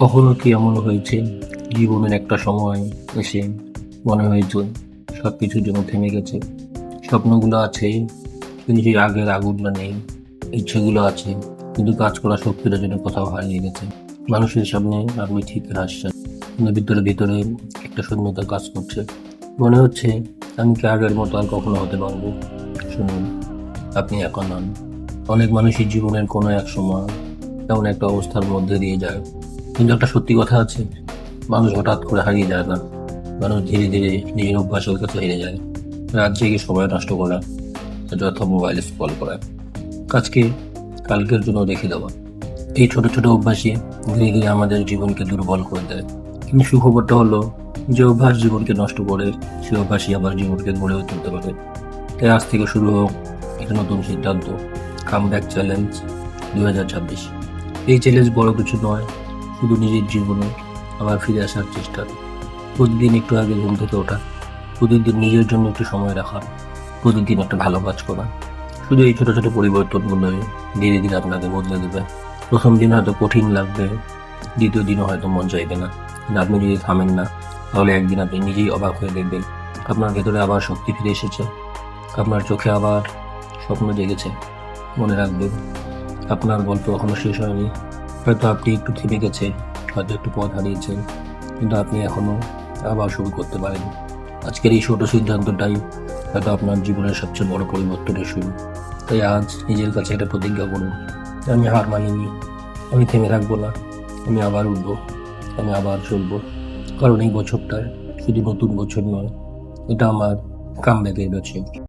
কখনো কি এমন হয়েছে জীবনের একটা সময় এসে মনে হয়েছে সবকিছু যেন থেমে গেছে? স্বপ্নগুলো আছে কিন্তু সেই আগের আগুনটা নেই। ইচ্ছেগুলো আছে কিন্তু কাজ করা শক্তিটা যেন কোথাও হারিয়ে গেছে। মানুষের সামনে আপনি ঠিক হাসছেন কিন্তু ভিতরে ভিতরে একটা শূন্যতা কাজ করছে। মনে হচ্ছে আমি কি আগের মতো আর কখনো হতে পারবো? শুনুন, আপনি একা নন। অনেক মানুষই জীবনের কোনো এক সময় এমন একটা অবস্থার মধ্যে দিয়ে যায়, কিন্তু একটা সত্যি কথা আছে, মানুষ হঠাৎ করে হারিয়ে যায় না। মানুষ ধীরে ধীরে নিজের অভ্যাসের কাছে হেরে যায়। রাত জেগে সময় নষ্ট করা, যথা মোবাইল স্ক্রল করা, কাজকে কালকের জন্য রেখে দেওয়া, এই ছোট ছোট অভ্যাসই ধীরে ধীরে আমাদের জীবনকে দুর্বল করে দেয়। কিন্তু সুখবরটা হলো, যে অভ্যাস জীবনকে নষ্ট করে সে অভ্যাসই আবার জীবনকে গড়েও তুলতে পারে। তাই আজ থেকে শুরু হোক একটা নতুন সিদ্ধান্ত, কাম ব্যাক চ্যালেঞ্জ 2026। এই চ্যালেঞ্জ বড় কিছু নয়, শুধু নিজের জীবনে আবার ফিরে আসার চেষ্টা। প্রতিদিন একটু আগে ঘুম থেকে ওঠা, প্রতিদিন নিজের জন্য একটু সময় রাখা, প্রতিদিন একটা ভালো কাজ করা। শুধু এই ছোট ছোট পরিবর্তনগুলোই ধীরে ধীরে আপনাকে বদলে দেবে। প্রথম দিন হয়তো কঠিন লাগবে, দ্বিতীয় দিনও হয়তো মন চাইবে না, কিন্তু আপনি যদি থামেন না, তাহলে একদিন আপনি নিজেই অবাক হয়ে দেখবেন আপনার ভেতরে আবার শক্তি ফিরে এসেছে, আপনার চোখে আবার স্বপ্ন জেগেছে। মনে রাখবেন, আপনার গল্প এখনো শেষ হয়নি। হয়তো আপনি একটু থেমে গেছে, হয়তো একটু পথ হারিয়েছেন, কিন্তু আপনি এখনো আবার শুরু করতে পারেন। আজকের এই ছোট সিদ্ধান্তটাই হয়তো আপনার জীবনের সবচেয়ে বড় পরিবর্তনের শুরু। তাই আজ নিজের কাছে একটা প্রতিজ্ঞা করুন, আমি হার মানিনি, আমি থেমে থাকবো না, আমি আবার উঠবো, আমি আবার চলবো। কারণ এই বছরটা শুধু নতুন বছর নয়, এটা আমার কামব্যাকের বছর।